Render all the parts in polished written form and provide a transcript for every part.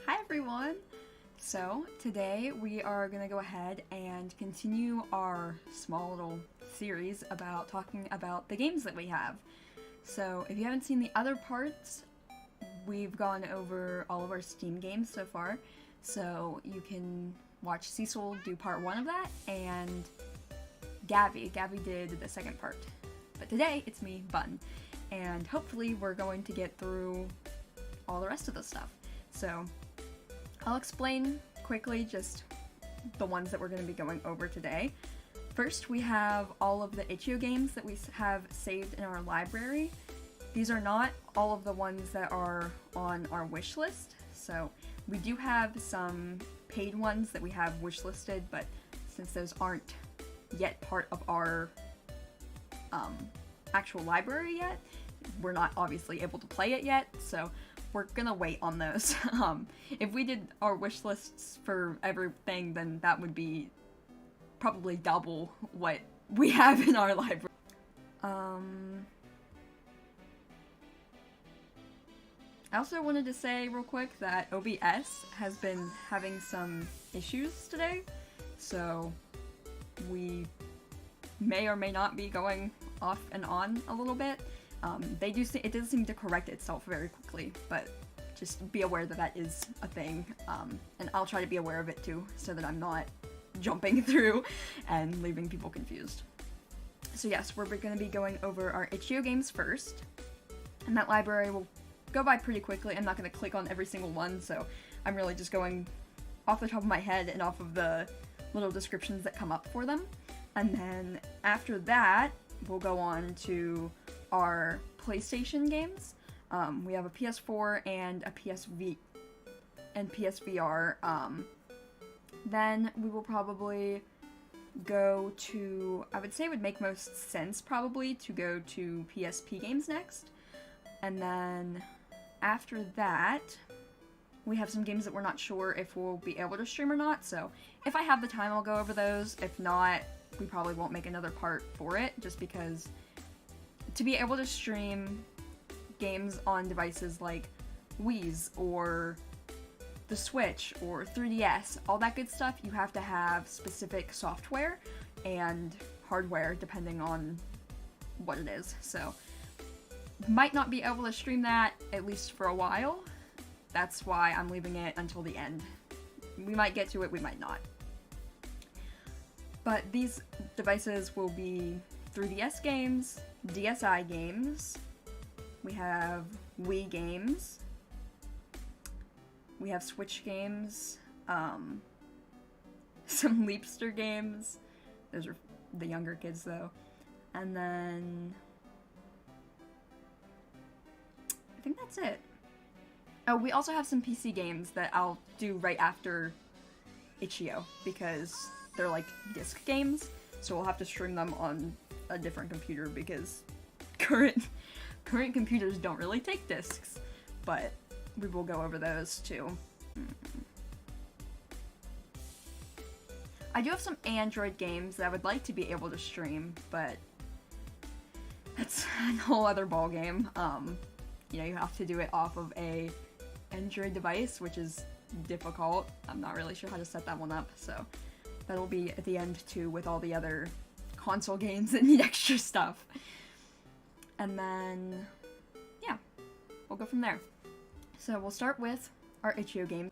Hi everyone! So today we are going to go ahead and continue our small little series about talking about the games that we have. So if you haven't seen the other parts, we've gone over all of our Steam games so far. So you can watch Cecil do part 1 of that, and Gabby did the second part. But today it's me, Bun, and hopefully we're going to get through all the rest of the stuff. So I'll explain quickly just the ones that we're going to be going over today. First, we have all of the itch.io games that we have saved in our library. These are not all of the ones that are on our wish list, so we do have some paid ones that we have wish listed, but since those aren't yet part of our actual library yet, we're not obviously able to play it yet, so we're gonna wait on those. If we did our wish lists for everything, then that would be probably double what we have in our library. I also wanted to say real quick that OBS has been having some issues today, so we may or may not be going off and on a little bit. It does seem to correct itself very quickly, but just be aware that that is a thing, and I'll try to be aware of it too, so that I'm not jumping through and leaving people confused. So yes, we're going to be going over our itch.io games first, and that library will go by pretty quickly. I'm not going to click on every single one, so I'm really just going off the top of my head and off of the little descriptions that come up for them. And then after that, we'll go on to our PlayStation games. We have a PS4 and a PSVR. Then we will probably go to, I would say it would make most sense probably to go to PSP games next. And then after that, we have some games that we're not sure if we'll be able to stream or not, so if I have the time I'll go over those. If not, we probably won't make another part for it, just because to be able to stream games on devices like Wii's or the Switch or 3DS, all that good stuff, you have to have specific software and hardware depending on what it is. So might not be able to stream that, at least for a while. That's why I'm leaving it until the end. We might get to it, we might not. But these devices will be 3DS games, DSi games, we have Wii games, we have Switch games, some Leapster games. Those are the younger kids though. And then I think that's it. Oh, we also have some PC games that I'll do right after itch.io, because they're like disc games, so we'll have to stream them on a different computer because current computers don't really take discs, but we will go over those too. I do have some Android games that I would like to be able to stream, but that's a whole other ballgame. You know, you have to do it off of a Android device, which is difficult. I'm not really sure how to set that one up, so that'll be at the end too, with all the other console games that need extra stuff. And then, yeah, we'll go from there. So we'll start with our itch.io game.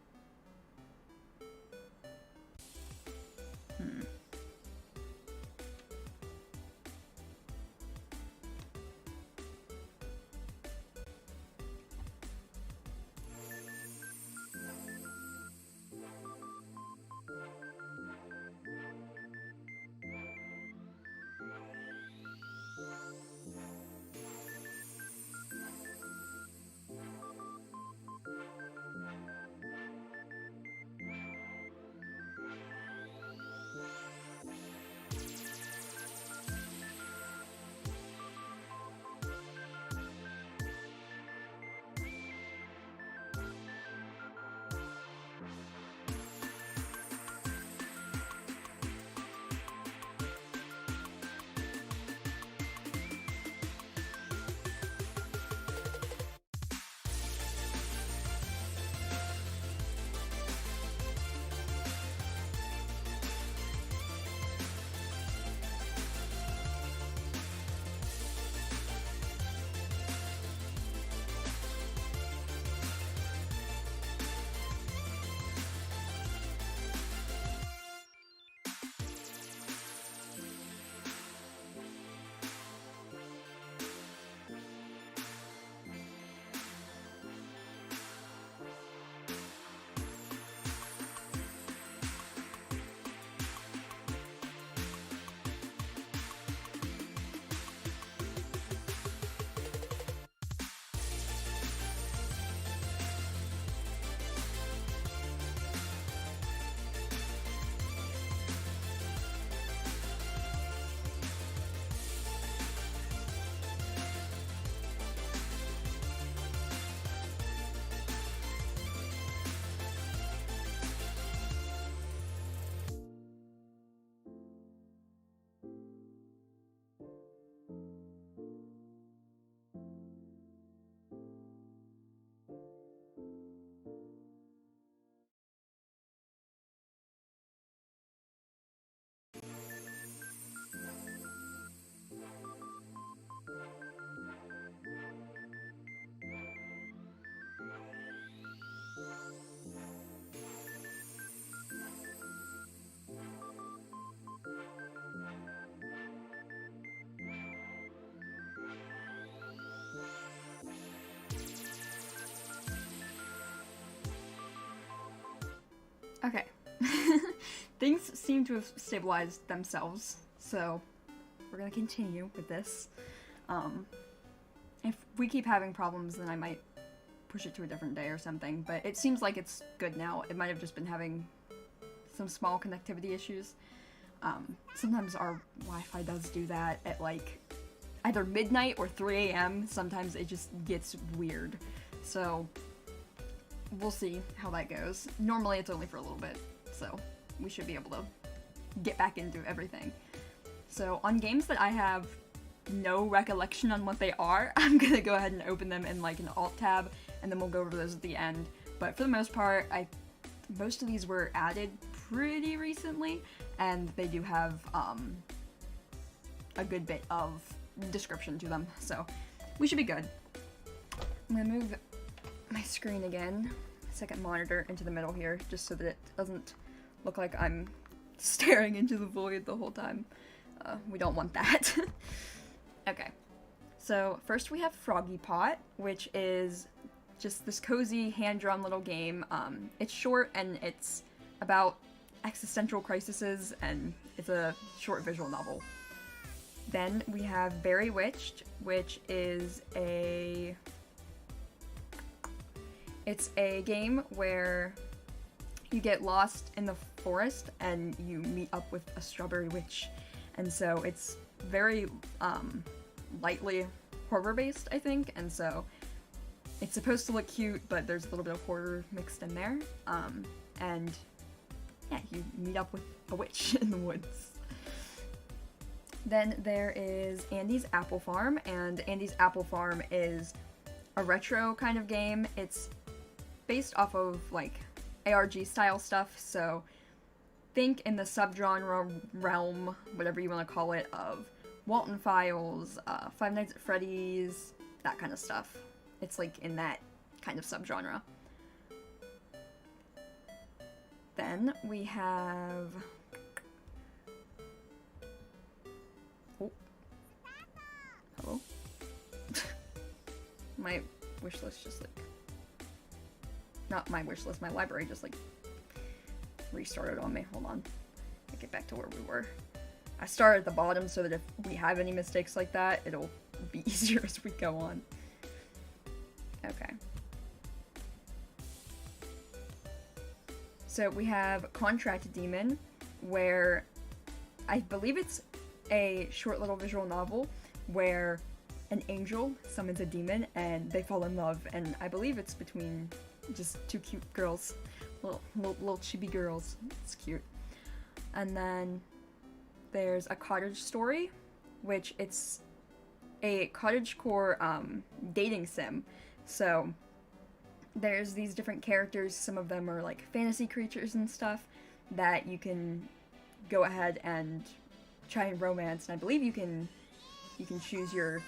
things seem to have stabilized themselves, so we're gonna continue with this. If we keep having problems, then I might push it to a different day or something, but it seems like it's good now. It might have just been having some small connectivity issues. Sometimes our Wi-Fi does do that at like either midnight or 3 a.m. Sometimes it just gets weird. So we'll see how that goes. Normally it's only for a little bit, so we should be able to get back into everything. So on games that I have no recollection on what they are, I'm gonna go ahead and open them in like an alt tab, and then we'll go over those at the end. But for the most part, most of these were added pretty recently, and they do have a good bit of description to them, so we should be good. I'm gonna move my screen again, second monitor, into the middle here, just so that it doesn't look like I'm staring into the void the whole time. We don't want that. Okay, so first we have Froggy Pot, which is just this cozy, hand-drawn little game. It's short, and it's about existential crises, and it's a short visual novel. Then we have Berry Witched, which is it's a game where you get lost in the forest and you meet up with a strawberry witch. And so it's very lightly horror-based, I think, and so it's supposed to look cute, but there's a little bit of horror mixed in there. And yeah, you meet up with a witch in the woods. Then there is Andy's Apple Farm, and Andy's Apple Farm is a retro kind of game. It's based off of like ARG style stuff, so think in the subgenre realm, whatever you want to call it, of Walton Files, Five Nights at Freddy's, that kind of stuff. It's like in that kind of subgenre. Then we have... Oh. Hello? My wish list just like... Not my wish list, my library just like restarted on me. Hold on. I'll get back to where we were. I started at the bottom so that if we have any mistakes like that, it'll be easier as we go on. Okay. So we have Contract Demon, where I believe it's a short little visual novel where an angel summons a demon and they fall in love, and I believe it's between just two cute girls, little chibi girls. It's cute. And then there's A Cottage Story, which it's a cottagecore dating sim. So there's these different characters, some of them are like fantasy creatures and stuff that you can go ahead and try and romance, and I believe you can choose your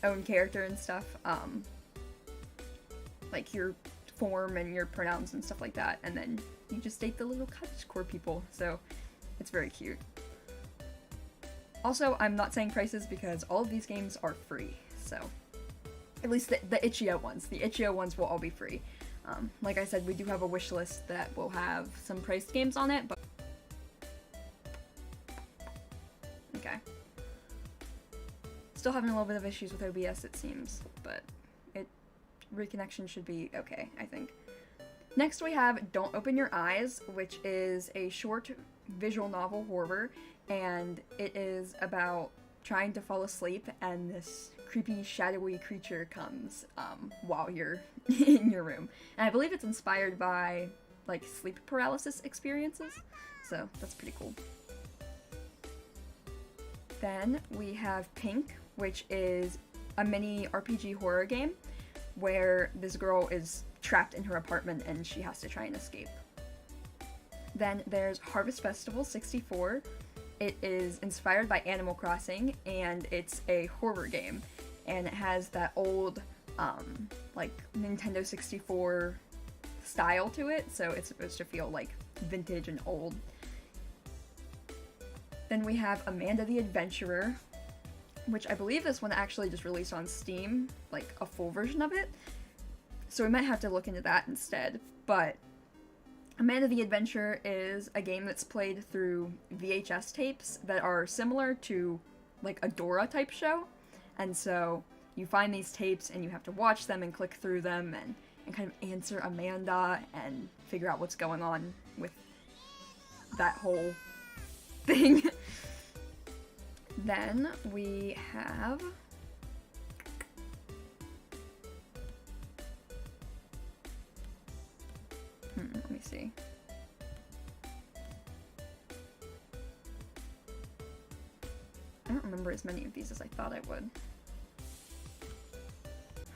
own character and stuff, like your form and your pronouns and stuff like that, and then you just date the little cottagecore people, so it's very cute. Also, I'm not saying prices because all of these games are free, so at least the itch.io ones. The itch.io ones will all be free. Like I said, we do have a wish list that will have some priced games on it, but... Okay. Still having a little bit of issues with OBS, it seems, but reconnection should be okay, I think. Next we have Don't Open Your Eyes, which is a short visual novel horror, and it is about trying to fall asleep and this creepy shadowy creature comes while you're in your room. And I believe it's inspired by like sleep paralysis experiences, so that's pretty cool. Then we have Pink, which is a mini RPG horror game where this girl is trapped in her apartment and she has to try and escape. Then there's Harvest Festival 64. It is inspired by Animal Crossing, and it's a horror game, and it has that old like Nintendo 64 style to it, so it's supposed to feel like vintage and old. Then we have Amanda the Adventurer, which I believe this one actually just released on Steam, like a full version of it. So we might have to look into that instead. But Amanda the Adventure is a game that's played through VHS tapes that are similar to like a Dora type show. And so you find these tapes and you have to watch them and click through them and kind of answer Amanda and figure out what's going on with that whole thing. Then we have let me see. I don't remember as many of these as I thought I would.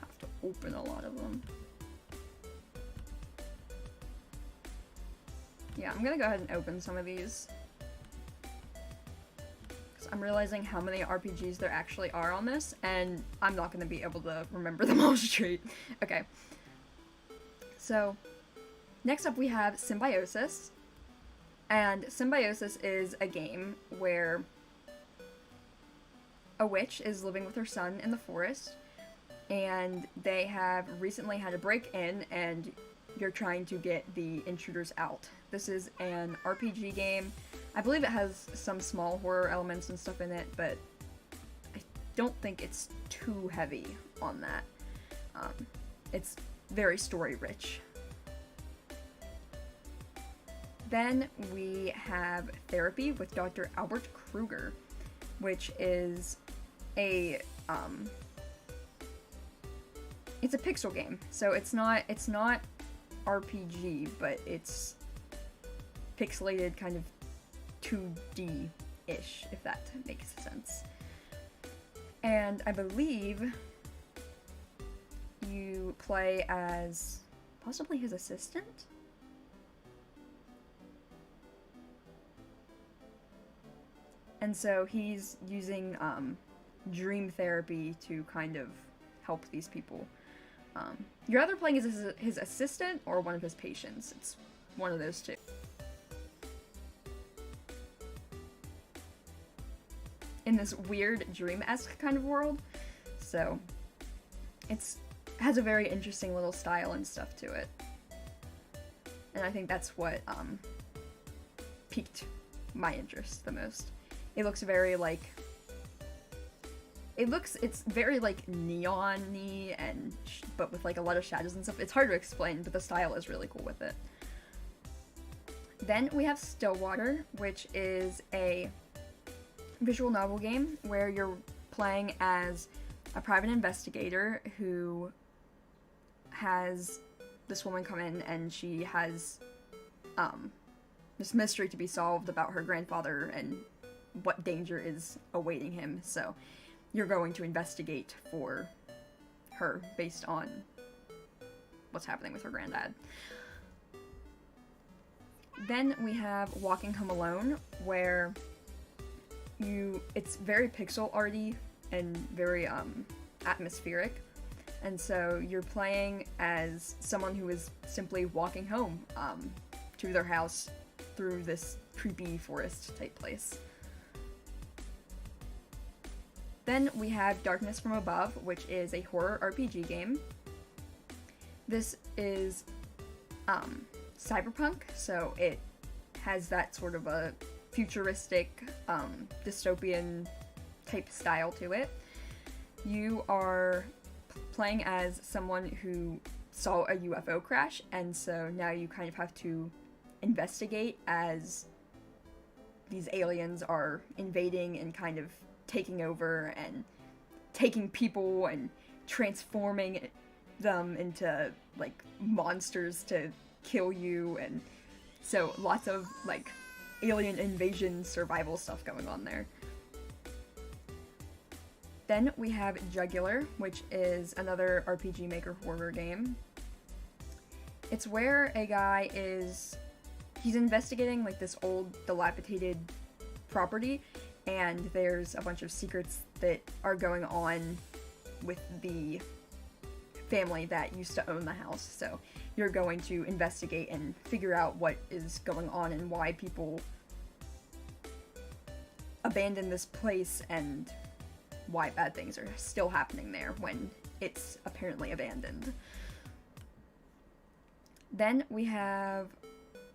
Have to open a lot of them. Yeah, I'm gonna go ahead and open some of these. Because I'm realizing how many RPGs there actually are on this, and I'm not gonna be able to remember them all straight. Okay. So, next up we have Symbiosis. And Symbiosis is a game where a witch is living with her son in the forest, and they have recently had a break-in, and you're trying to get the intruders out. This is an RPG game. I believe it has some small horror elements and stuff in it, but I don't think it's too heavy on that. It's very story-rich. Then we have Therapy with Dr. Albert Kruger, which is a it's a pixel game. So it's not RPG, but it's pixelated kind of 2D-ish, if that makes sense. And I believe you play as possibly his assistant? And so he's using dream therapy to kind of help these people. You're either playing as his assistant or one of his patients. It's one of those two. In this weird dream-esque kind of world. So it has a very interesting little style and stuff to it. And I think that's what piqued my interest the most. It looks very like it's very like neon-y and but with like a lot of shadows and stuff. It's hard to explain, but the style is really cool with it. Then we have Stillwater, which is a visual novel game where you're playing as a private investigator who has this woman come in, and she has this mystery to be solved about her grandfather and what danger is awaiting him. So you're going to investigate for her based on what's happening with her granddad. Then we have Walking Home Alone, where it's very pixel arty and very atmospheric. And so you're playing as someone who is simply walking home to their house through this creepy forest type place. Then we have Darkness from Above, which is a horror RPG game. This is cyberpunk, so it has that sort of a futuristic, dystopian type style to it. You are playing as someone who saw a UFO crash, and so now you kind of have to investigate as these aliens are invading and kind of taking over and taking people and transforming them into like monsters to kill you, and so lots of like alien invasion survival stuff going on there. Then we have Jugular, which is another RPG Maker horror game. It's where a guy he's investigating like this old dilapidated property, and there's a bunch of secrets that are going on with the family that used to own the house. So you're going to investigate and figure out what is going on and why people abandon this place and why bad things are still happening there when it's apparently abandoned. Then we have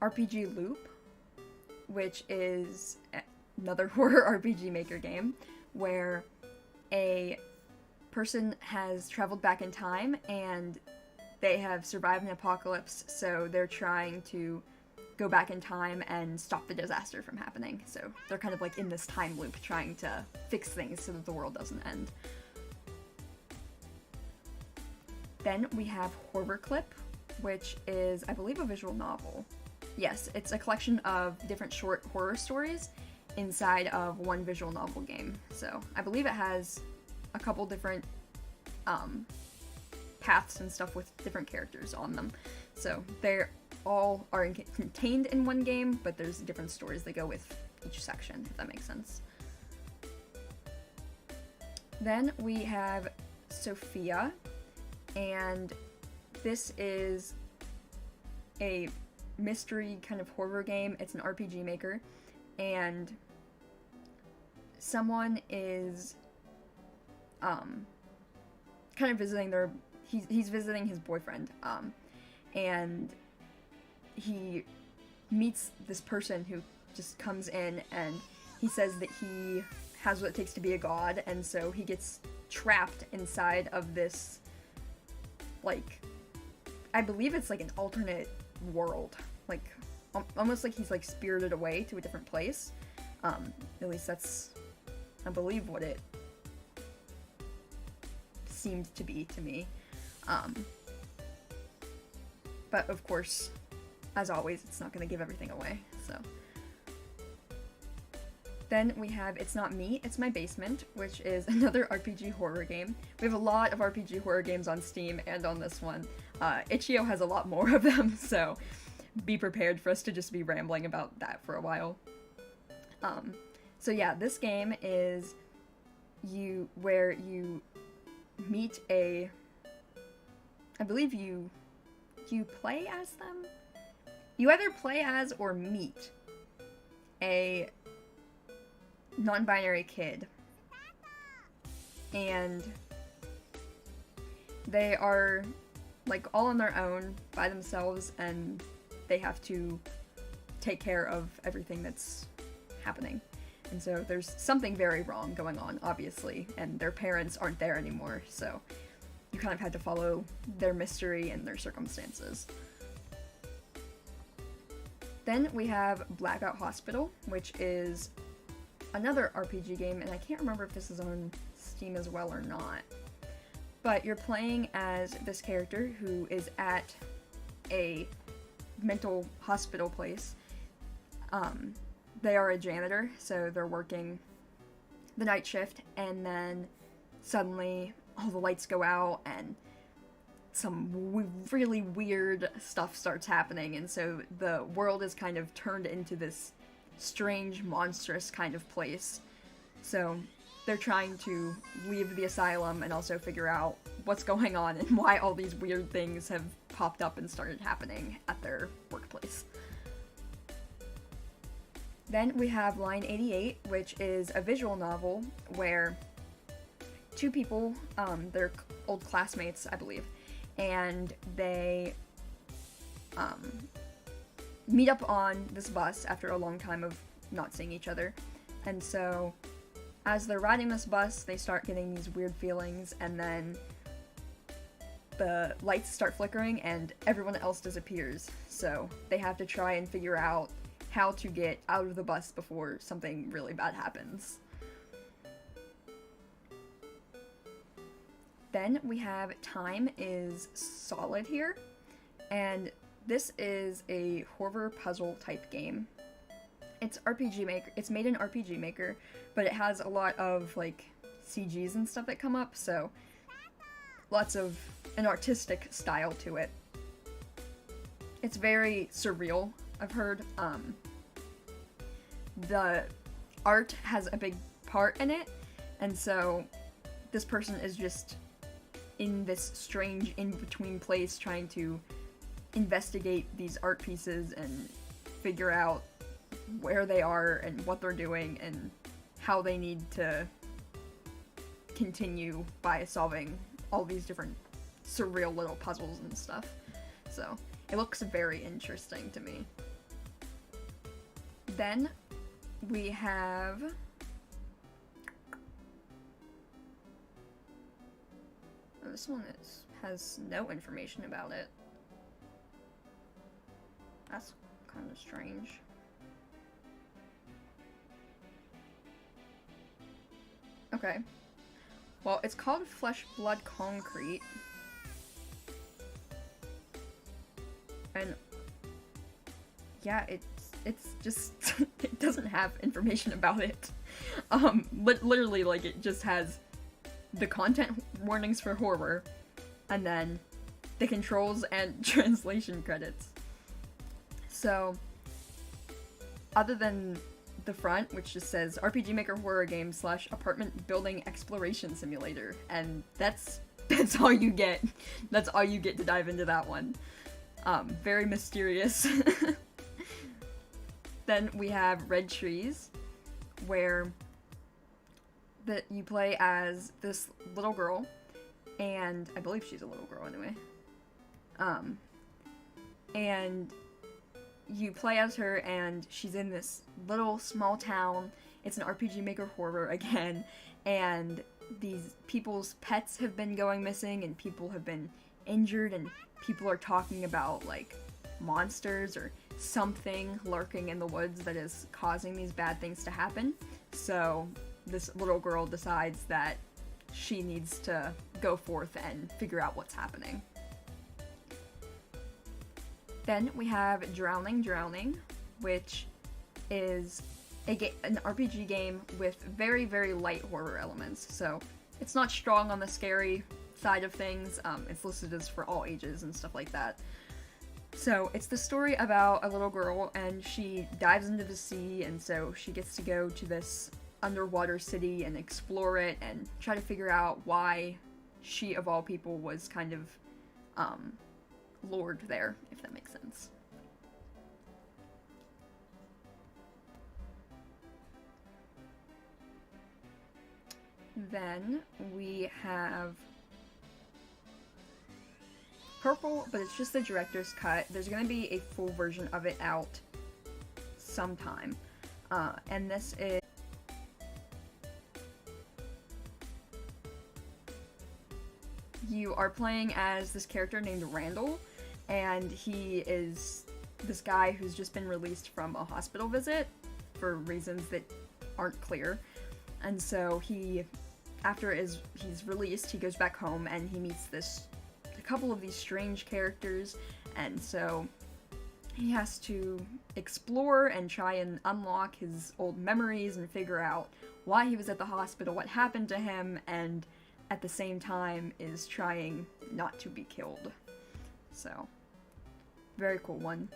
RPG Loop, which is another horror RPG Maker game where a person has traveled back in time and they have survived an apocalypse, so they're trying to go back in time and stop the disaster from happening. So they're kind of like in this time loop trying to fix things so that the world doesn't end. Then we have Horror Clip, which is, I believe, a visual novel. Yes, it's a collection of different short horror stories inside of one visual novel game. So I believe it has a couple different paths and stuff with different characters on them. So they all are contained in one game, but there's different stories that go with each section, if that makes sense. Then we have Sophia, and this is a mystery kind of horror game. It's an RPG Maker, and someone is kind of visiting he's visiting his boyfriend, and he meets this person who just comes in, and he says that he has what it takes to be a god, and so he gets trapped inside of this, like, I believe it's like an alternate world, like almost like he's like spirited away to a different place. At least that's, I believe, what it seemed to be to me. But of course, as always, it's not going to give everything away, so. Then we have It's Not Me, It's My Basement, which is another RPG horror game. We have a lot of RPG horror games on Steam and on this one. Itch.io has a lot more of them, so be prepared for us to just be rambling about that for a while. So yeah, this game is where you meet I believe you play as them? You either play as or meet a non-binary kid, and they are like all on their own by themselves, and they have to take care of everything that's happening. And so there's something very wrong going on, obviously, and their parents aren't there anymore, so you kind of had to follow their mystery and their circumstances. Then we have Blackout Hospital, which is another RPG game, and I can't remember if this is on Steam as well or not. But you're playing as this character who is at a mental hospital place. They are a janitor, so they're working the night shift, and then suddenly all the lights go out and some really weird stuff starts happening, and so the world is kind of turned into this strange, monstrous kind of place. So they're trying to leave the asylum and also figure out what's going on and why all these weird things have popped up and started happening at their workplace. Then we have Line 88, which is a visual novel where two people, they're old classmates, I believe, and they meet up on this bus after a long time of not seeing each other. And so as they're riding this bus, they start getting these weird feelings, and then the lights start flickering and everyone else disappears. So they have to try and figure out how to get out of the bus before something really bad happens. Then we have Time is Solid here, and this is a horror puzzle type game. It's RPG Maker. It's made in RPG Maker, but it has a lot of like CGs and stuff that come up, so lots of an artistic style to it. It's very surreal, I've heard. The art has a big part in it, and so this person is just in this strange in-between place trying to investigate these art pieces and figure out where they are and what they're doing and how they need to continue by solving all these different surreal little puzzles and stuff. So it looks very interesting to me. Then we have this one has no information about it. That's kind of strange. Okay. Well, it's called Flesh, Blood, Concrete. And yeah, it's just it doesn't have information about it. Literally, like, it just has the content warnings for horror, and then the controls and translation credits. So, other than the front, which just says RPG Maker horror game / apartment building exploration simulator, and that's all you get. That's all you get to dive into that one. Very mysterious. Then we have Red Trees, where you play as this little girl, and I believe she's a little girl anyway. And you play as her, and she's in this little small town. It's an RPG Maker horror again, and these people's pets have been going missing, and people have been injured, and people are talking about, like, monsters or something lurking in the woods that is causing these bad things to happen. So this little girl decides that she needs to go forth and figure out what's happening. Then we have Drowning, which is an RPG game with very, very light horror elements. So it's not strong on the scary side of things. It's listed as for all ages and stuff like that. So it's the story about a little girl, and she dives into the sea, and so she gets to go to this underwater city and explore it and try to figure out why she, of all people, was kind of lured there, if that makes sense. Then we have Purple, but it's just the director's cut. There's going to be a full version of it out sometime. And this is you are playing as this character named Randall, and he is this guy who's just been released from a hospital visit for reasons that aren't clear. And so after he's released, he goes back home and he meets a couple of these strange characters, and so he has to explore and try and unlock his old memories and figure out why he was at the hospital, what happened to him, and at the same time is trying not to be killed. So, very cool one.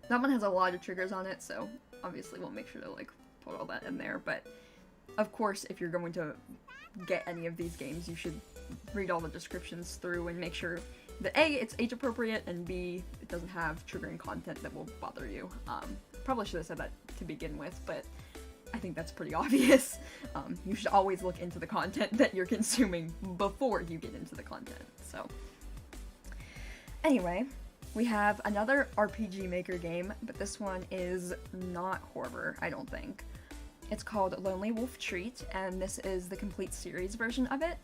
That one has a lot of triggers on it, so obviously we'll make sure to, like, put all that in there, but of course, if you're going to get any of these games, you should read all the descriptions through and make sure that A, it's age appropriate, and B, it doesn't have triggering content that will bother you. Probably should have said that to begin with, but I think that's pretty obvious. You should always look into the content that you're consuming before you get into the content. So, anyway, we have another RPG Maker game, but this one is not horror, I don't think. It's called Lonely Wolf Treat, and this is the complete series version of it.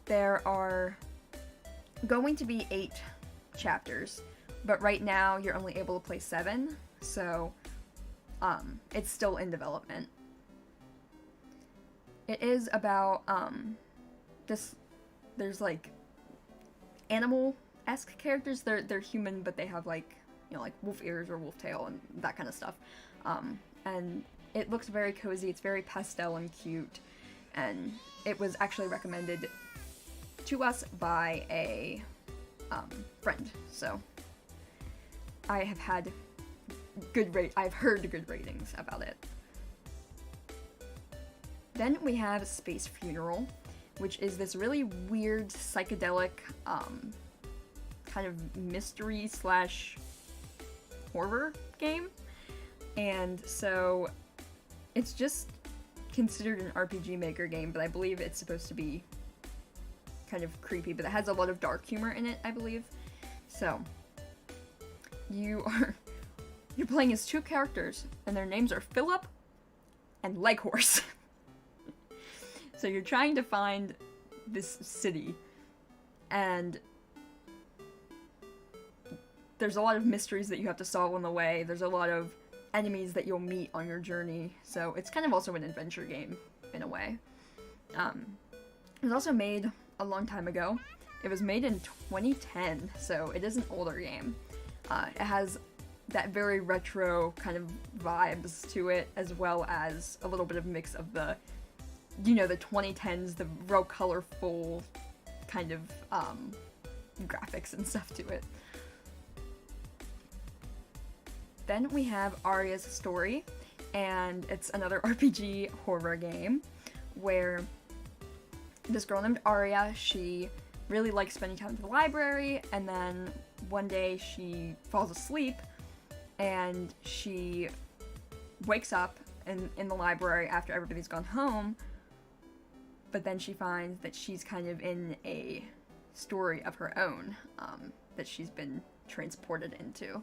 There are going to be 8 chapters, but right now you're only able to play 7, so it's still in development. It is about there's like animal-esque characters. They're human, but they have like wolf ears or wolf tail and that kind of stuff. And it looks very cozy. It's very pastel and cute, and it was actually recommended to us by a friend. So I've heard good ratings about it. Then we have Space Funeral, which is this really weird psychedelic kind of mystery / horror game. And so it's just considered an RPG Maker game, but I believe it's supposed to be kind of creepy, but it has a lot of dark humor in it, I believe. So you are you're playing as two characters, and their names are Philip and Leghorse. So you're trying to find this city, and there's a lot of mysteries that you have to solve on the way. There's a lot of enemies that you'll meet on your journey, so it's kind of also an adventure game, in a way. It was also made a long time ago. It was made in 2010, so it is an older game. It has that very retro kind of vibes to it, as well as a little bit of mix of the, you know, the 2010s, the real colorful kind of graphics and stuff to it. Then we have Aria's Story, and it's another RPG horror game where this girl named Aria, she really likes spending time at the library, and then one day she falls asleep and she wakes up in the library after everybody's gone home, but then she finds that she's kind of in a story of her own that she's been transported into.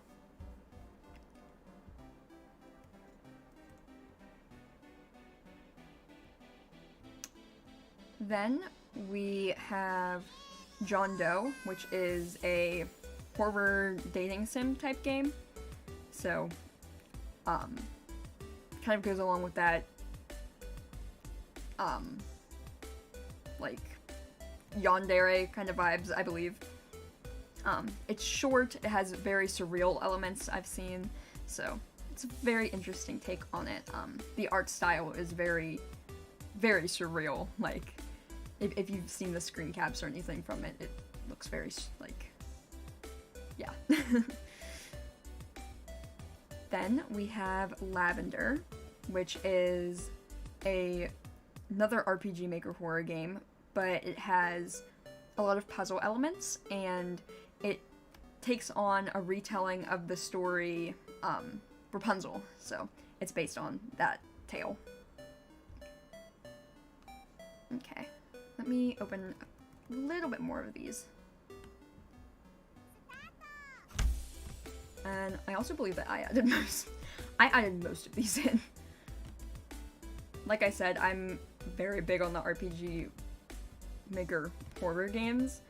Then we have John Doe, which is a horror dating sim type game. So, kind of goes along with that, like, yandere kind of vibes, I believe. It's short, it has very surreal elements I've seen, so it's a very interesting take on it. The art style is very, very surreal, like, if you've seen the screen caps or anything from it, it looks very, like, yeah. Then we have Lavender, which is another RPG Maker horror game, but it has a lot of puzzle elements, and it takes on a retelling of the story Rapunzel, so it's based on that tale. Okay. Let me open a little bit more of these. And I also believe that I added most of these in. Like I said, I'm very big on the RPG Maker horror games,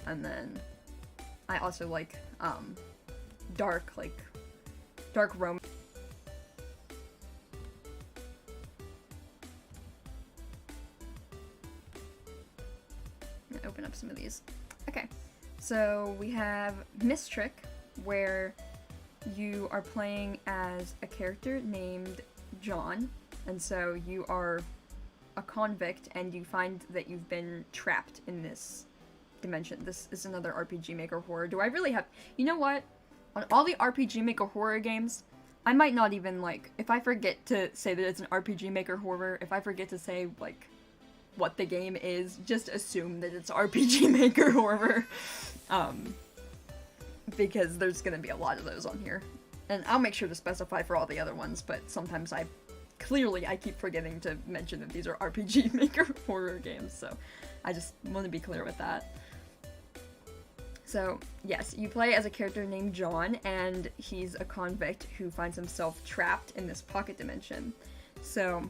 and then I also like dark romance. Open up some of these. Okay, so we have Mistrick, where you are playing as a character named John, and so you are a convict, and you find that you've been trapped in this dimension. This is another RPG Maker horror. Do I really have... You know what? On all the RPG Maker horror games, I might not even, like, if I forget to say that it's an RPG Maker horror, if I forget to say, like, what the game is, just assume that it's RPG Maker horror, because there's gonna be a lot of those on here, and I'll make sure to specify for all the other ones, but sometimes I keep forgetting to mention that these are RPG Maker horror games, so I just want to be clear with that. So yes, you play as a character named John, and he's a convict who finds himself trapped in this pocket dimension. So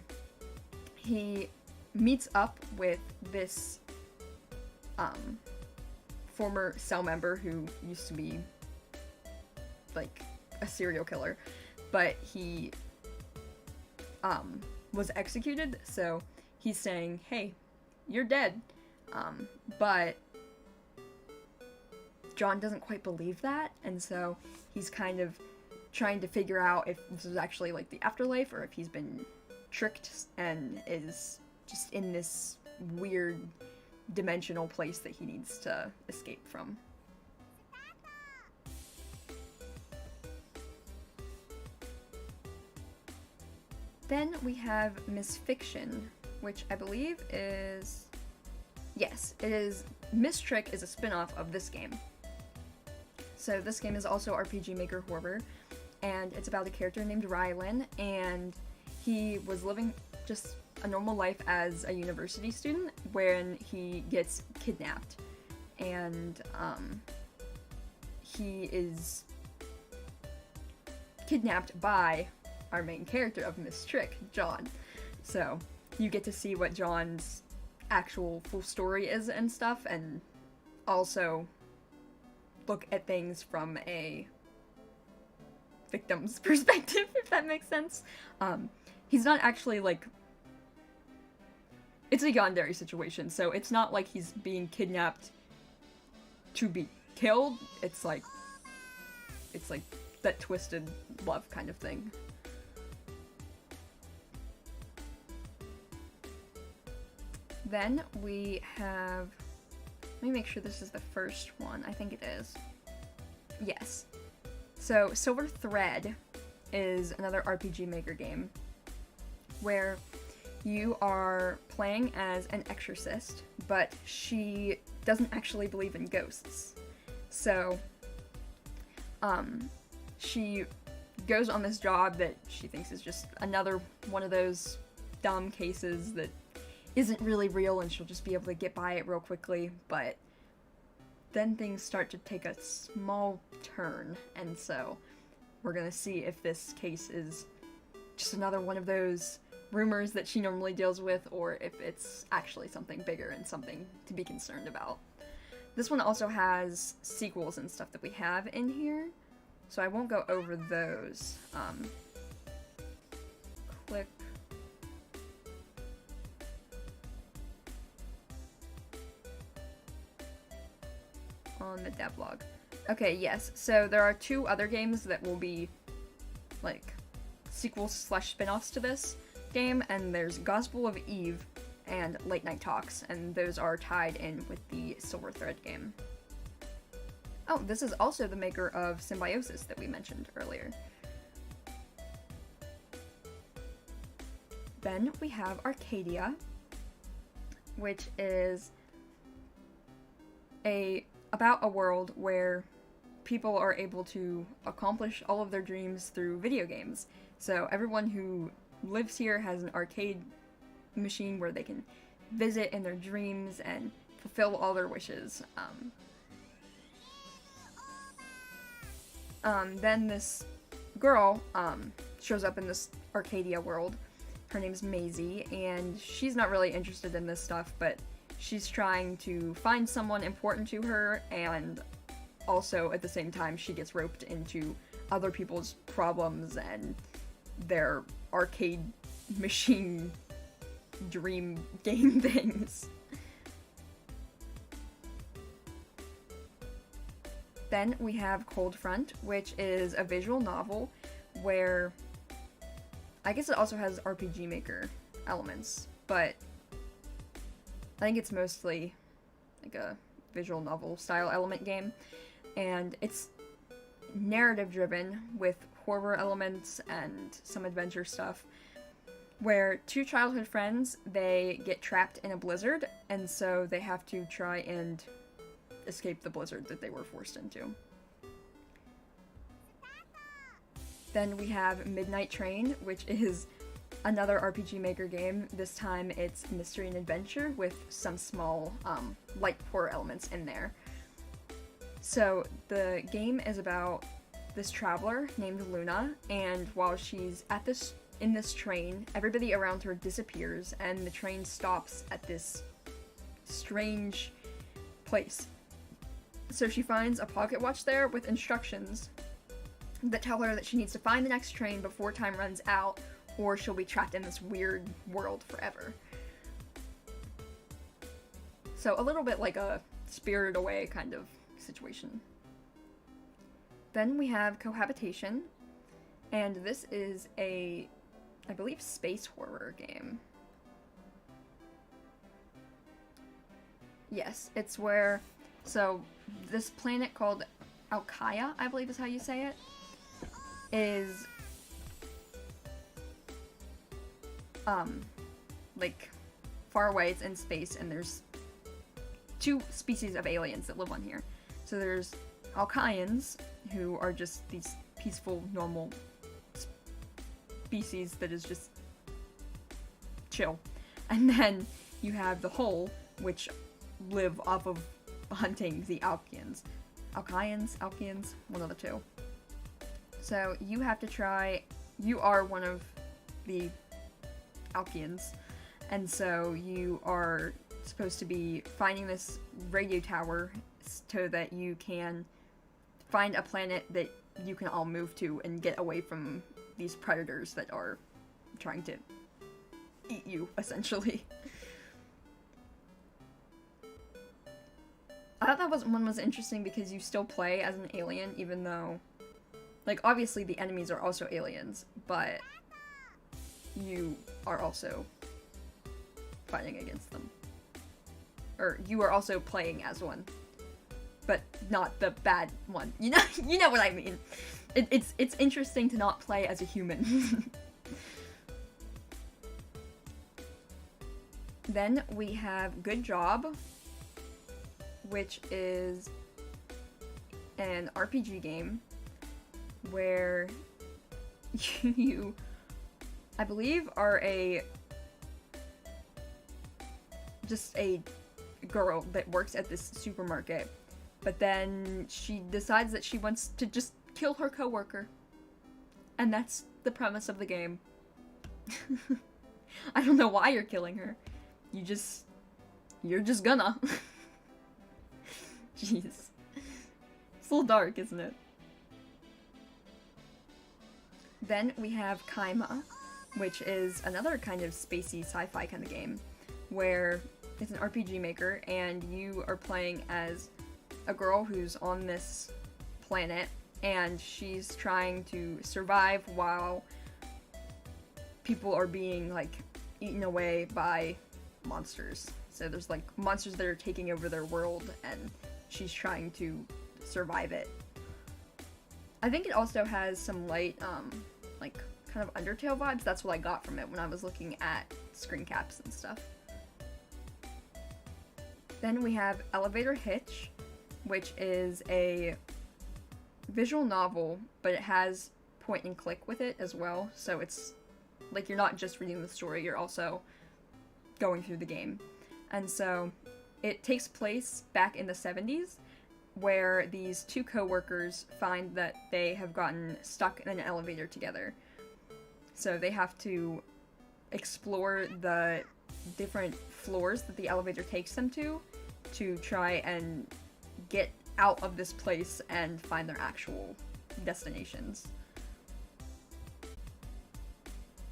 he meets up with this former cell member who used to be like a serial killer, but he was executed, so he's saying, hey, you're dead. But John doesn't quite believe that, and so he's kind of trying to figure out if this is actually like the afterlife, or if he's been tricked and is just in this weird dimensional place that he needs to escape from. Then we have Miss Fiction, which I believe is... Yes, it is. Mistrick is a spin-off of this game. So this game is also RPG Maker horror, and it's about a character named Rylan, and he was living just a normal life as a university student when he gets kidnapped, and he is kidnapped by our main character of Miss Trick, John. So you get to see what John's actual full story is and stuff, and also look at things from a victim's perspective, if that makes sense. He's not actually, like... It's a yandere situation, so it's not like he's being kidnapped to be killed. It's like that twisted love kind of thing. Then we have... Let me make sure this is the first one. I think it is. Yes. So, Silver Thread is another RPG Maker game where you are playing as an exorcist, but she doesn't actually believe in ghosts. So, she goes on this job that she thinks is just another one of those dumb cases that isn't really real, and she'll just be able to get by it real quickly, but then things start to take a small turn, and so we're gonna see if this case is just another one of those rumors that she normally deals with, or if it's actually something bigger and something to be concerned about. This one also has sequels and stuff that we have in here, so I won't go over those. Click on the devlog. Okay, yes, so there are 2 other games that will be, like, sequels slash spin-offs to this game, and there's Gospel of Eve and Late Night Talks, and those are tied in with the Silver Thread game. Oh, this is also the maker of Symbiosis that we mentioned earlier. Then we have Arcadia, which is about a world where people are able to accomplish all of their dreams through video games. So everyone who lives here has an arcade machine where they can visit in their dreams and fulfill all their wishes. Then this girl shows up in this Arcadia world. Her name's Maisie, and she's not really interested in this stuff, but she's trying to find someone important to her, and also at the same time she gets roped into other people's problems and their arcade machine dream game things. Then we have Cold Front, which is a visual novel where I guess it also has RPG Maker elements, but I think it's mostly like a visual novel style element game, and it's narrative driven with horror elements and some adventure stuff, where 2 childhood friends, they get trapped in a blizzard, and so they have to try and escape the blizzard that they were forced into. Then we have Midnight Train, which is another RPG Maker game. This time it's mystery and adventure with some small light horror elements in there. So the game is about this traveler named Luna, and while she's in this train, everybody around her disappears, and the train stops at this strange place. So she finds a pocket watch there with instructions that tell her that she needs to find the next train before time runs out, or she'll be trapped in this weird world forever. So a little bit like a Spirited Away kind of situation. Then we have Cohabitation, and this is a, I believe, space horror game. Yes, it's where, so this planet called Alkaya, I believe is how you say it, is like far away. It's in space, and there's 2 species of aliens that live on here. So there's Alkayans, who are just these peaceful, normal species that is just chill. And then you have the Hull, which live off of hunting the Alkians. Alkians, one of the 2. So you have to try, you are one of the Alkians, and so you are supposed to be finding this radio tower so that you can find a planet that you can all move to and get away from these predators that are trying to eat you, essentially. I thought that one was interesting because you still play as an alien, even though, like, obviously the enemies are also aliens, but you are also fighting against them. Or you are also playing as one, but not the bad one. You know what I mean. It's interesting to not play as a human. Then we have Good Job, which is an RPG game where you, I believe, are just a girl that works at this supermarket, but then she decides that she wants to just kill her coworker, and that's the premise of the game. I don't know why you're killing her. You're just gonna. Jeez. It's a little dark, isn't it? Then we have Kaima, which is another kind of spacey sci-fi kind of game, where it's an RPG maker, and you are playing as a girl who's on this planet, and she's trying to survive while people are being, like, eaten away by monsters. So there's, like, monsters that are taking over their world, and she's trying to survive it. I think it also has some light, like, kind of Undertale vibes. That's what I got from it when I was looking at screen caps and stuff. Then we have Elevator Hitch, which is a visual novel, but it has point and click with it as well. So it's like you're not just reading the story, you're also going through the game. And so it takes place back in the 70s, where these two co-workers find that they have gotten stuck in an elevator together. So they have to explore the different floors that the elevator takes them to try and get out of this place and find their actual destinations.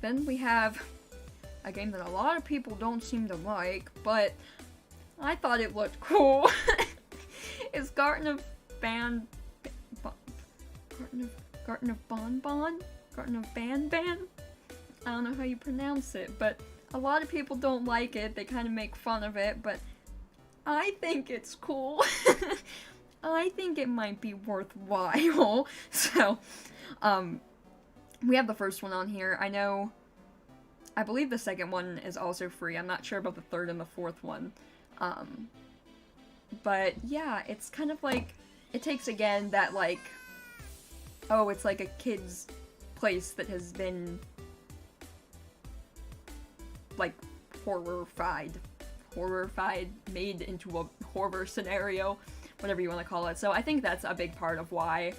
Then we have a game that a lot of people don't seem to like, but I thought it looked cool. It's Garten of Ban... Garten of Bonbon? Garten of Ban? I don't know how you pronounce it, but a lot of people don't like it. They kind of make fun of it, but I think it's cool. I think it might be worthwhile. So, we have the first one on here. I believe the second one is also free. I'm not sure about the third and the fourth one. But yeah, it's kind of like, it takes again that, like, oh, it's like a kid's place that has been, like, horrified, made into a horror scenario, whatever you want to call it. So I think that's a big part of why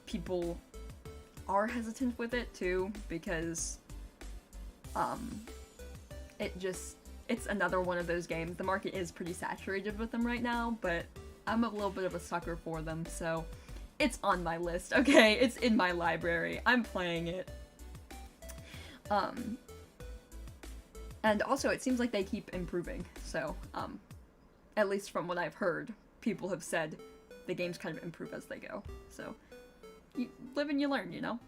people are hesitant with it too, because it's another one of those games. The market is pretty saturated with them right now, but I'm a little bit of a sucker for them, so it's on my list, okay? It's in my library. I'm playing it. And also, it seems like they keep improving, so, at least from what I've heard, people have said the games kind of improve as they go. So, you live and you learn, you know?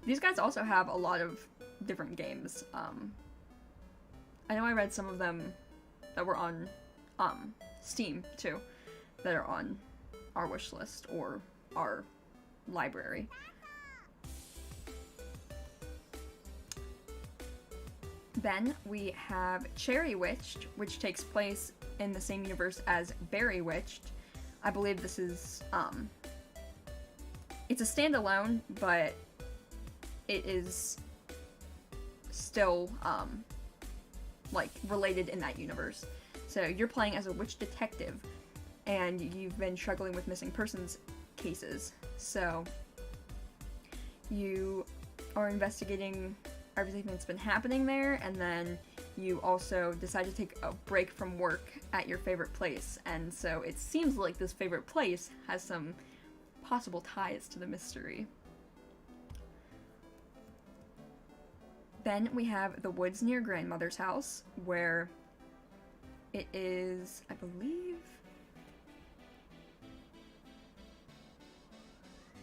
These guys also have a lot of different games. I know I read some of them that were on Steam, too, that are on our wish list or our library. Then we have Cherry Witched, which takes place in the same universe as Berry Witched. I believe this is, it's a standalone, but it is still, like, related in that universe. So you're playing as a witch detective, and you've been struggling with missing persons cases. So you are investigating everything that's been happening there, and then you also decide to take a break from work at your favorite place, and so it seems like this favorite place has some possible ties to the mystery. Then we have the woods near grandmother's house, where it is, I believe,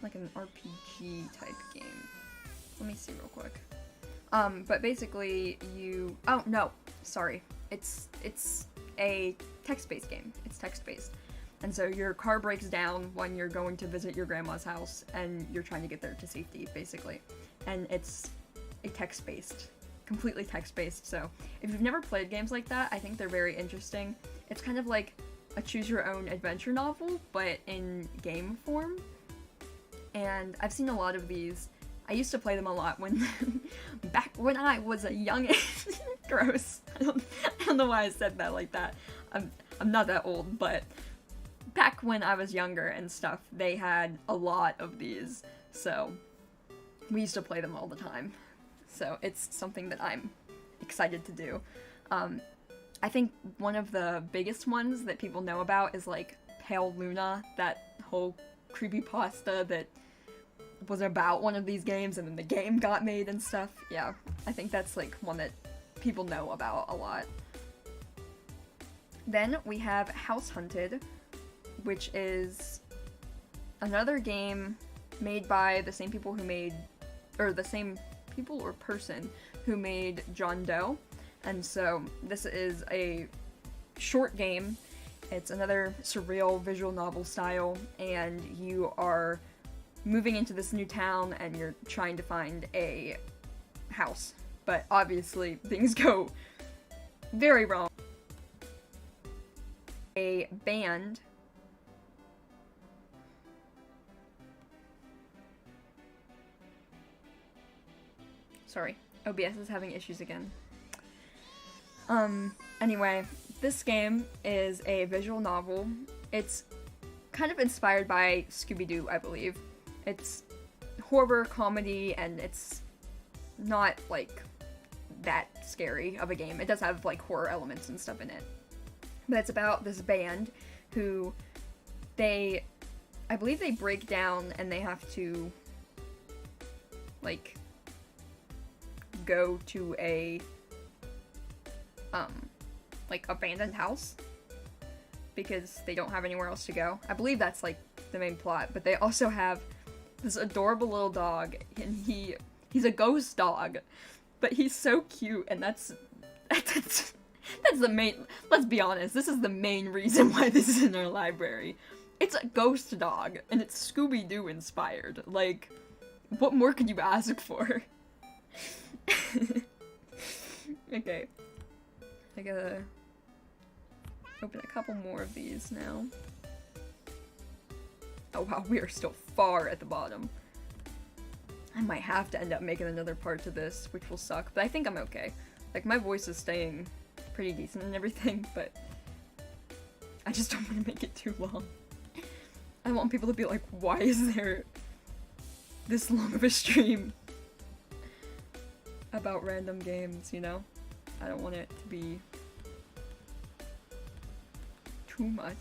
like an RPG type game. Let me see real quick. But basically oh no, sorry. It's a text-based game. It's text-based. And so your car breaks down when you're going to visit your grandma's house, and you're trying to get there to safety, basically. And it's a text-based, completely text-based, so if you've never played games like that, I think they're very interesting. It's kind of like a choose-your-own adventure novel, but in game form. And I've seen a lot of these. I used to play them a lot when, back when I was a young gross. I don't know why I said that like that. I'm not that old, but back when I was younger and stuff, they had a lot of these, so we used to play them all the time. So it's something that I'm excited to do. I think one of the biggest ones that people know about is like Pale Luna, that whole creepypasta that was about one of these games and then the game got made and stuff. Yeah, I think that's like one that people know about a lot. Then we have House Hunted, which is another game made by the same people who made, or the same people or person who made John Doe. And so this is a short game. It's another surreal visual novel style, and you are moving into this new town and you're trying to find a house. But obviously things go very wrong. A band sorry, OBS is having issues again. Anyway, this game is a visual novel. It's kind of inspired by Scooby-Doo, I believe. It's horror comedy, and it's not, like, that scary of a game. It does have, like, horror elements and stuff in it. But it's about this band who I believe they break down and they have to, like, go to a, like, abandoned house because they don't have anywhere else to go. I believe that's, like, the main plot, but they also have this adorable little dog, and he's a ghost dog, but he's so cute, and that's the main, let's be honest, this is the main reason why this is in our library. It's a ghost dog, and it's Scooby-Doo inspired. Like, what more could you ask for? Okay. I gotta open a couple more of these now. Oh wow, we are still far at the bottom. I might have to end up making another part to this, which will suck, but I think I'm okay. Like, my voice is staying pretty decent and everything, but I just don't want to make it too long. I want people to be like, why is there this long of a stream about random games, you know? I don't want it to be too much.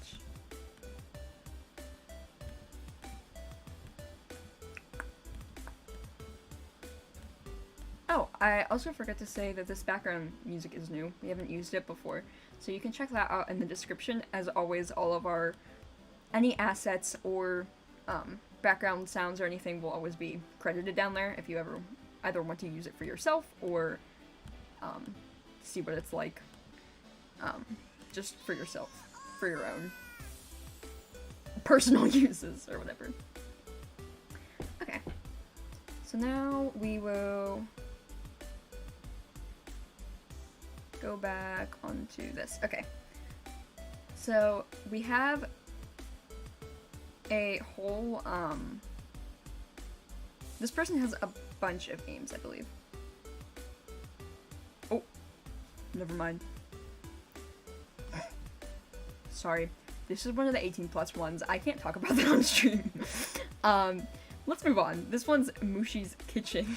Oh, I also forgot to say that this background music is new. We haven't used it before. So you can check that out in the description. As always, all of our, any assets or background sounds or anything will always be credited down there if you ever either want to use it for yourself or see what it's like just for yourself, for your own personal uses or whatever. Okay, so now we will go back onto this. Okay, so we have a whole this person has a bunch of games, I believe. Oh, never mind. Sorry, this is one of the 18+ ones. I can't talk about that on stream. Let's move on. This one's Mushi's Kitchen.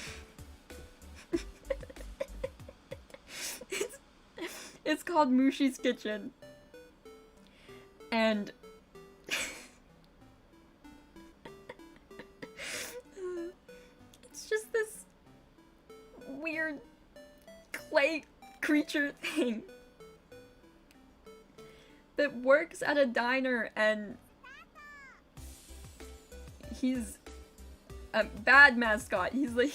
It's called Mushi's Kitchen. And it's just this weird clay creature thing that works at a diner, and he's a bad mascot. He's like,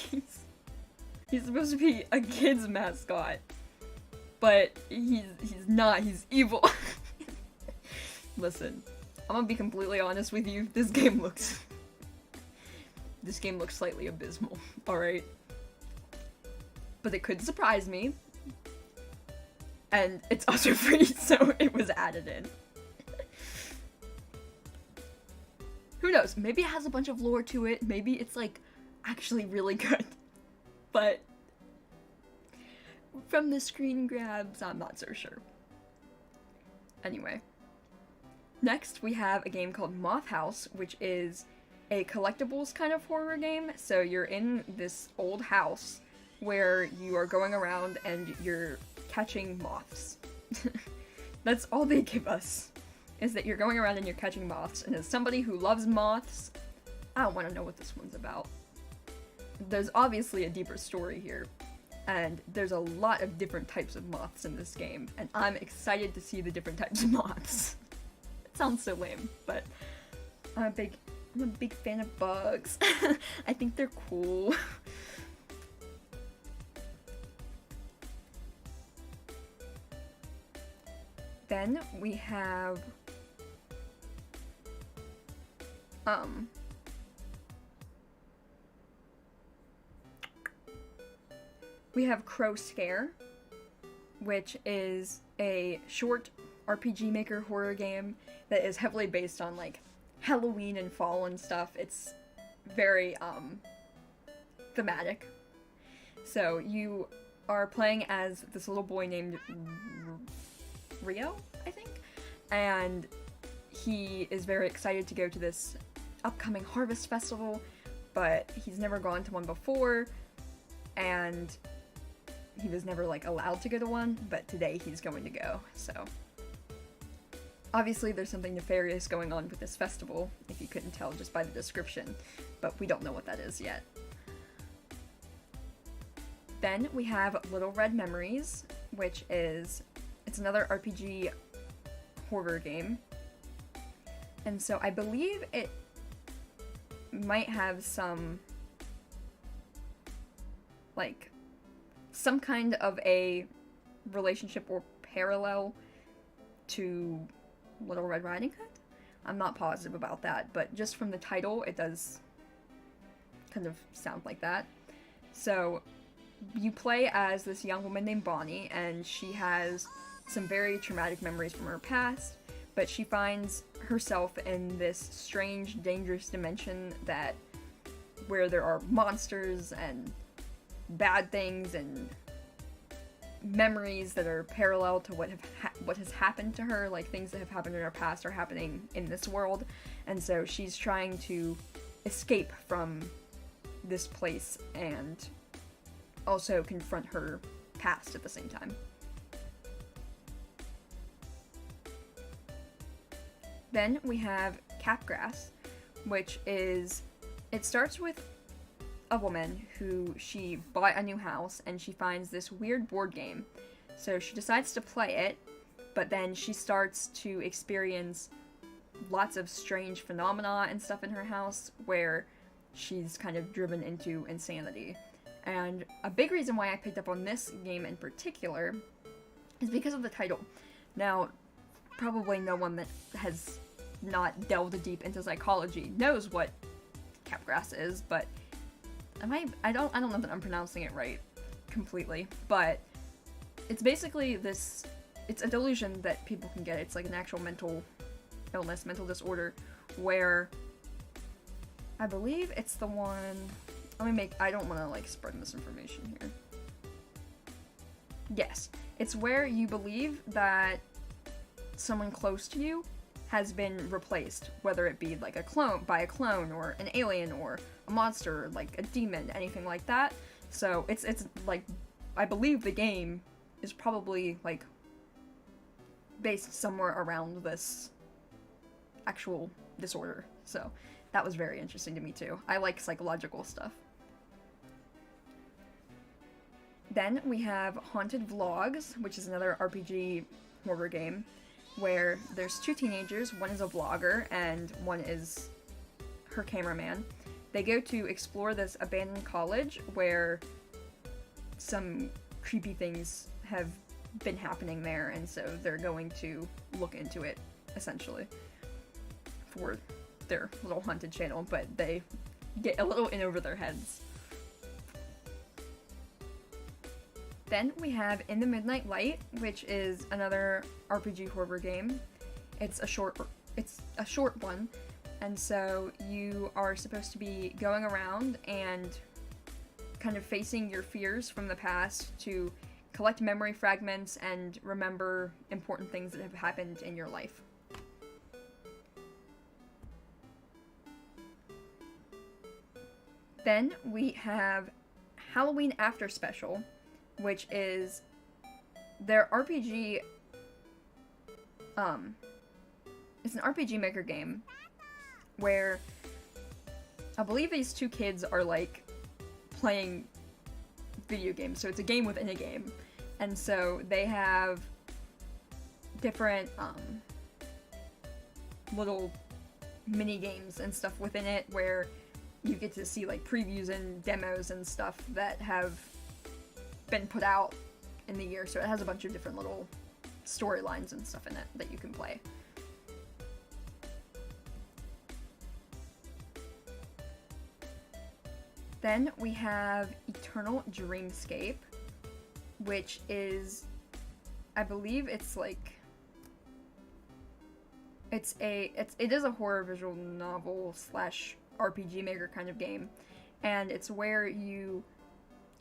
he's supposed to be a kid's mascot, but he's not. He's evil. Listen, I'm gonna be completely honest with you. This game looks slightly abysmal. All right, but it could surprise me, and it's also free, so it was added in. Who knows? Maybe it has a bunch of lore to it. Maybe it's, like, actually really good. But from the screen grabs, I'm not so sure. Anyway. Next, we have a game called Moth House, which is a collectibles kind of horror game. So you're in this old house where you are going around and you're catching moths. That's all they give us. Is that you're going around and you're catching moths, and as somebody who loves moths, I don't want to know what this one's about. There's obviously a deeper story here, and there's a lot of different types of moths in this game, and I'm excited to see the different types of moths. It sounds so lame, but I'm a big fan of bugs. I think they're cool. Then we have Crow Scare, which is a short RPG Maker horror game that is heavily based on, like, Halloween and fall and stuff. It's very, thematic. So you are playing as this little boy named Rio, I think? And he is very excited to go to this upcoming harvest festival, but he's never gone to one before, and he was never, like, allowed to go to one, but today he's going to go, so. Obviously there's something nefarious going on with this festival, if you couldn't tell just by the description, but we don't know what that is yet. Then we have Little Red Memories, which is, it's another RPG horror game. And so I believe it might have some, like, some kind of a relationship or parallel to Little Red Riding Hood? I'm not positive about that, but just from the title, it does kind of sound like that. So you play as this young woman named Bonnie, and she has some very traumatic memories from her past, but she finds herself in this strange, dangerous dimension where there are monsters and bad things and memories that are parallel to what has happened to her, like things that have happened in her past are happening in this world, and so she's trying to escape from this place and also confront her past at the same time. Then we have Capgrass, which is, it starts with a woman who she bought a new house and she finds this weird board game. So she decides to play it, but then she starts to experience lots of strange phenomena and stuff in her house where she's kind of driven into insanity. And a big reason why I picked up on this game in particular is because of the title. Now, probably no one that has not delved deep into psychology knows what Capgrass is, but I don't know that I'm pronouncing it right completely, but it's basically this, it's a delusion that people can get. It's like an actual mental illness, mental disorder, where I believe it's the one, I don't want to like spread misinformation here. Yes, it's where you believe that someone close to you has been replaced, whether it be like a clone or an alien or a monster, like a demon, anything like that. So it's like, I believe the game is probably like based somewhere around this actual disorder. So that was very interesting to me too. I like psychological stuff. Then we have Haunted Vlogs, which is another RPG horror game, where there's two teenagers, one is a vlogger and one is her cameraman. They go to explore this abandoned college where some creepy things have been happening there, and so they're going to look into it, essentially, for their little haunted channel, but they get a little in over their heads. Then we have In the Midnight Light, which is another RPG horror game. It's a short one, and so you are supposed to be going around and kind of facing your fears from the past to collect memory fragments and remember important things that have happened in your life. Then we have Halloween After Special, which is their RPG, it's an RPG Maker game where I believe these two kids are like playing video games, so it's a game within a game, and so they have different little mini games and stuff within it where you get to see like previews and demos and stuff that have been put out in the year, so it has a bunch of different little storylines and stuff in it that you can play. Then we have Eternal Dreamscape, which is, I believe it's like, it is a horror visual novel slash RPG Maker kind of game, and it's where you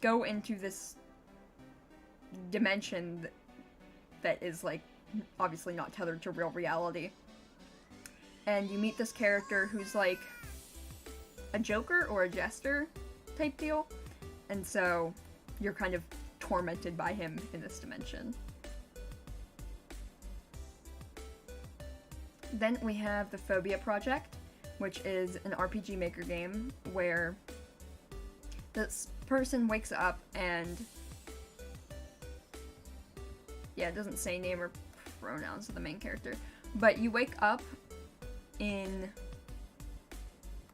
go into this dimension that is like obviously not tethered to real reality, and you meet this character who's like a joker or a jester type deal, and so you're kind of tormented by him in this dimension. Then we have the Phobia Project, which is an RPG Maker game where this person wakes up and, yeah, it doesn't say name or pronouns of the main character, but you wake up in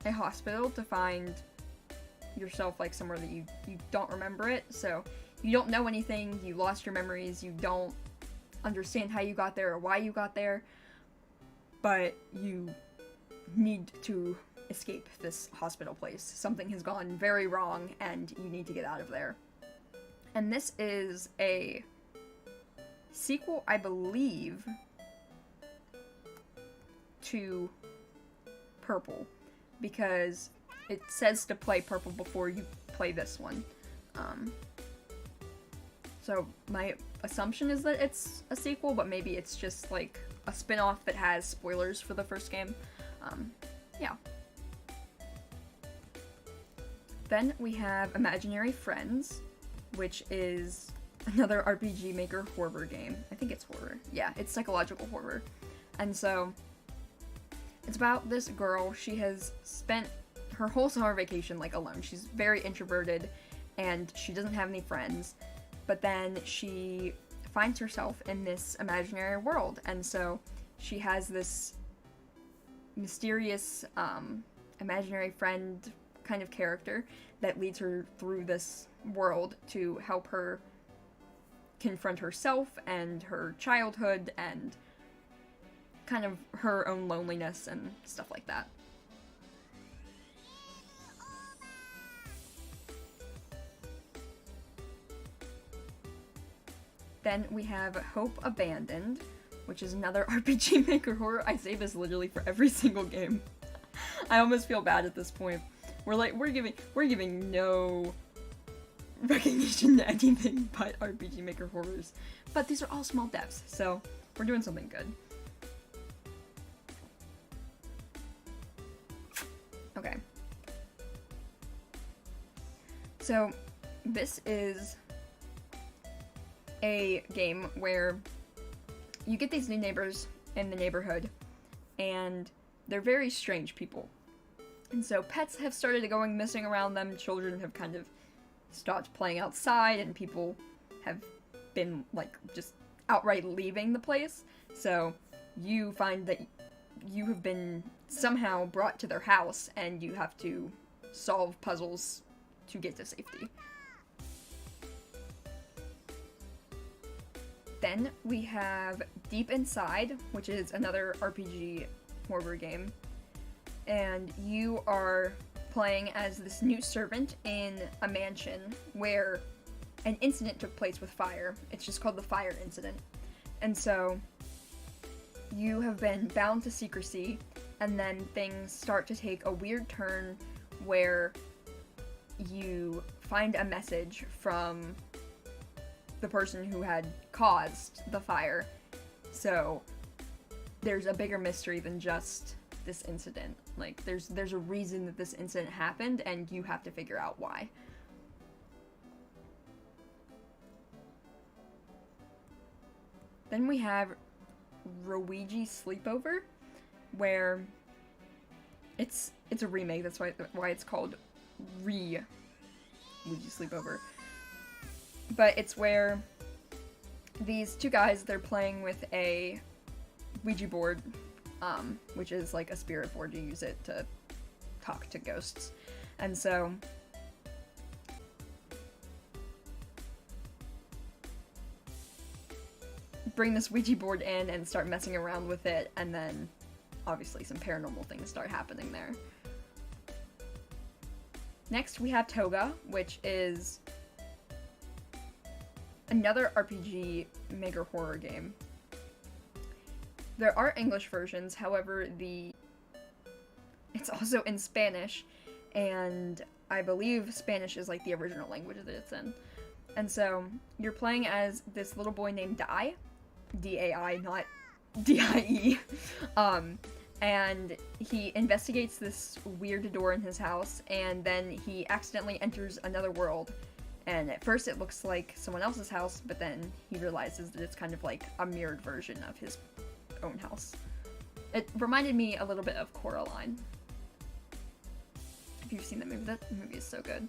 a hospital to find yourself like somewhere that you don't remember it, so you don't know anything, you lost your memories, you don't understand how you got there or why you got there, but you need to escape this hospital place. Something has gone very wrong and you need to get out of there. And this is a sequel, I believe, to Purple, because it says to play Purple before you play this one. So my assumption is that it's a sequel, but maybe it's just like a spin-off that has spoilers for the first game. Yeah. Then we have Imaginary Friends, which is another RPG Maker horror game. I think it's horror. Yeah, it's psychological horror. And so it's about this girl. She has spent her whole summer vacation like alone. She's very introverted and she doesn't have any friends, but then she finds herself in this imaginary world, and so she has this mysterious imaginary friend kind of character that leads her through this world to help her confront herself and her childhood and kind of her own loneliness and stuff like that. Then we have Hope Abandoned, which is another RPG Maker horror. I say this literally for every single game. I almost feel bad at this point. We're giving no recognition to anything but RPG Maker horrors. But these are all small devs, so we're doing something good. Okay. So, this is a game where you get these new neighbors in the neighborhood, and they're very strange people. And so pets have started going missing around them, children have kind of stopped playing outside, and people have been, like, just outright leaving the place. So you find that you have been somehow brought to their house, and you have to solve puzzles to get to safety. Then we have Deep Inside, which is another RPG horror game. And you are playing as this new servant in a mansion where an incident took place with fire. It's just called the fire incident. And so you have been bound to secrecy, and then things start to take a weird turn where you find a message from the person who had caused the fire. So there's a bigger mystery than just this incident. Like, there's a reason that this incident happened, and you have to figure out why. Then we have Roigi Sleepover, where it's a remake. That's why it's called Roigi Sleepover. But it's where these two guys, they're playing with a Ouija board, which is like a spirit board. You use it to talk to ghosts. And so bring this Ouija board in and start messing around with it, and then obviously some paranormal things start happening there. Next we have Toga, which is another RPG maker horror game. There are English versions, however, it's also in Spanish, and I believe Spanish is like the original language that it's in. And so you're playing as this little boy named Dai, D-A-I, not D-I-E, and he investigates this weird door in his house, and then he accidentally enters another world. And at first it looks like someone else's house, but then he realizes that it's kind of like a mirrored version of his own house. It reminded me a little bit of Coraline. If you've seen that movie is so good.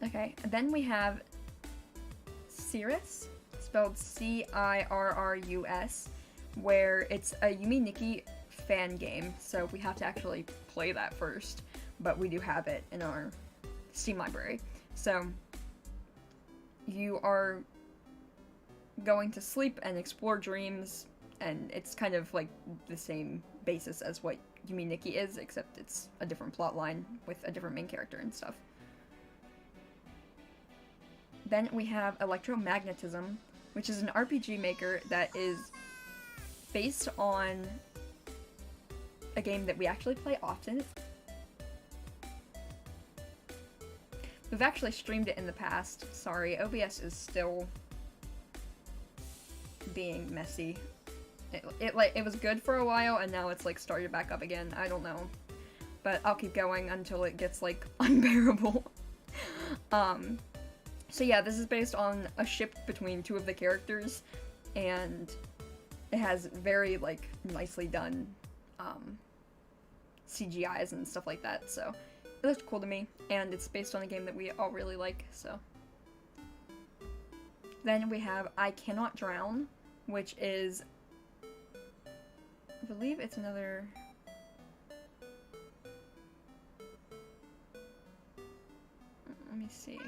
Okay, and then we have Cirrus, spelled C-I-R-R-U-S, where it's a Yumi Nikki fan game, so we have to actually play that first, but we do have it in our Steam library. So you are going to sleep and explore dreams, and it's kind of like the same basis as what Yumi Nikki is, except it's a different plot line with a different main character and stuff. Then we have Electromagnetism, which is an RPG maker that is based on a game that we actually play often. We've actually streamed it in the past. Sorry, OBS is still being messy. It was good for a while, and now it's like started back up again. I don't know, but I'll keep going until it gets like unbearable. So yeah, this is based on a ship between two of the characters, and it has very like nicely done CGIs and stuff like that. So it looks cool to me, and it's based on a game that we all really like, so. Then we have I Cannot Drown, which is, I believe it's another, let me see.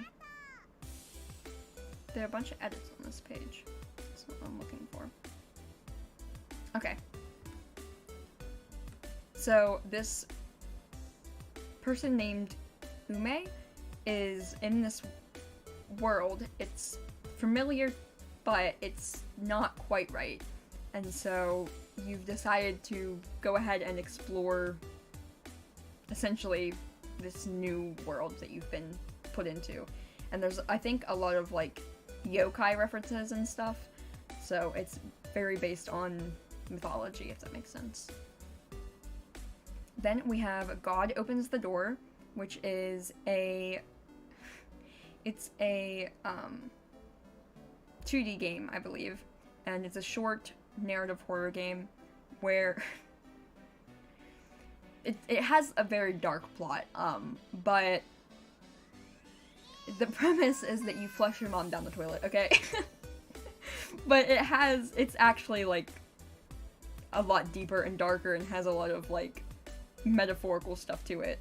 There are a bunch of edits on this page. That's not what I'm looking for. Okay. So this person named Ume is in this world. It's familiar, but it's not quite right. And so you've decided to go ahead and explore essentially this new world that you've been put into. And there's, I think, a lot of like yokai references and stuff. So it's very based on mythology, if that makes sense. Then we have God Opens the Door, which is a 2D game, I believe, and it's a short narrative horror game where it has a very dark plot, but the premise is that you flush your mom down the toilet, okay? But it's actually, like, a lot deeper and darker and has a lot of, like, metaphorical stuff to it,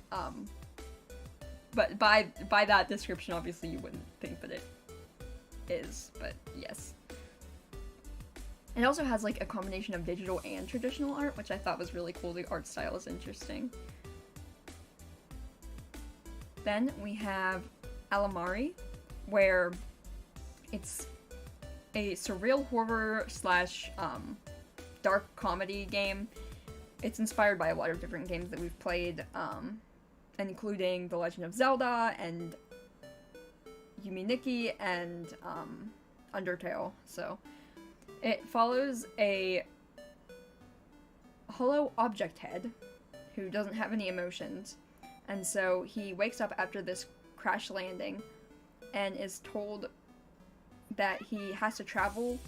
but by that description, obviously you wouldn't think that it is, but yes. It also has, like, a combination of digital and traditional art, which I thought was really cool. The art style is interesting. Then we have Alamari, where it's a surreal horror slash dark comedy game. It's inspired by a lot of different games that we've played, including The Legend of Zelda and Yume Nikki and Undertale. So it follows a hollow object head who doesn't have any emotions, and so he wakes up after this crash landing and is told that he has to travel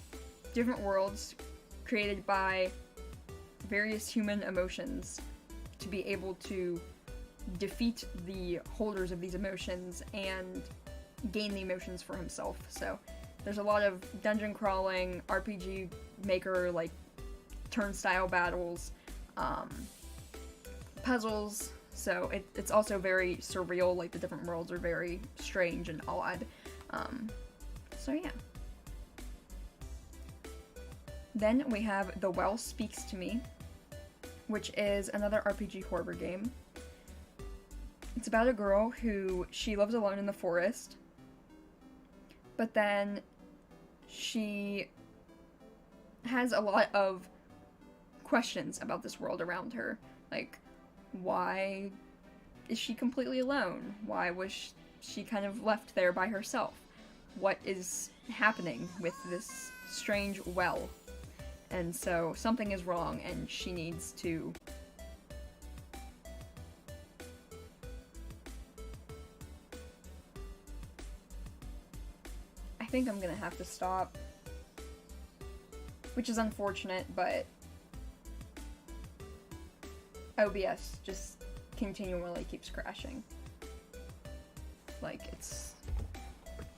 different worlds created by various human emotions to be able to defeat the holders of these emotions and gain the emotions for himself. So there's a lot of dungeon crawling, RPG Maker, like, turnstile battles, puzzles, so it's also very surreal, like, the different worlds are very strange and odd. So yeah. Then we have The Well Speaks to Me, which is another RPG horror game. It's about a girl who she lives alone in the forest, but then she has a lot of questions about this world around her. Like, why is she completely alone? Why was she kind of left there by herself? What is happening with this strange well? And so something is wrong and she needs to I think I'm gonna have to stop, which is unfortunate, but OBS just continually keeps crashing. Like,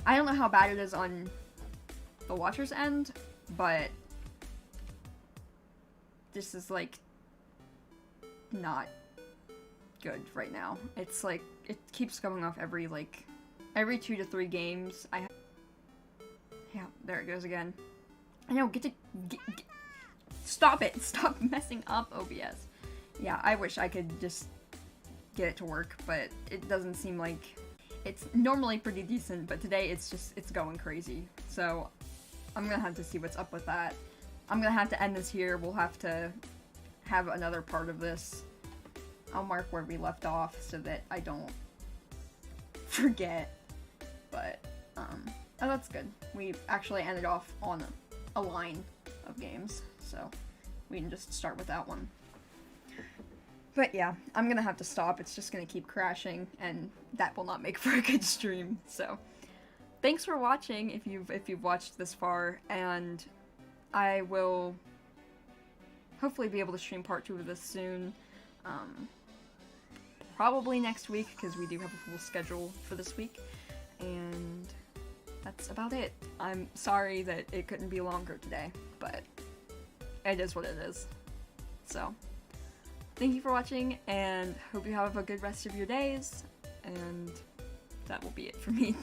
I don't know how bad it is on the watcher's end, but this is, like, not good right now. It's like, it keeps going off every 2 to 3 games. Yeah, there it goes again. I know, stop it! Stop messing up OBS. Yeah, I wish I could just get it to work, but it doesn't seem like... It's normally pretty decent, but today it's going crazy. So I'm gonna have to see what's up with that. I'm gonna have to end this here. We'll have to have another part of this. I'll mark where we left off so that I don't forget. But, oh, that's good. We actually ended off on a line of games, so we can just start with that one. But yeah, I'm gonna have to stop. It's just gonna keep crashing, and that will not make for a good stream. So, thanks for watching if you've watched this far, and I will hopefully be able to stream part 2 of this soon. Probably next week, because we do have a full schedule for this week, and that's about it. I'm sorry that it couldn't be longer today, but it is what it is. So, thank you for watching, and hope you have a good rest of your days, and that will be it for me.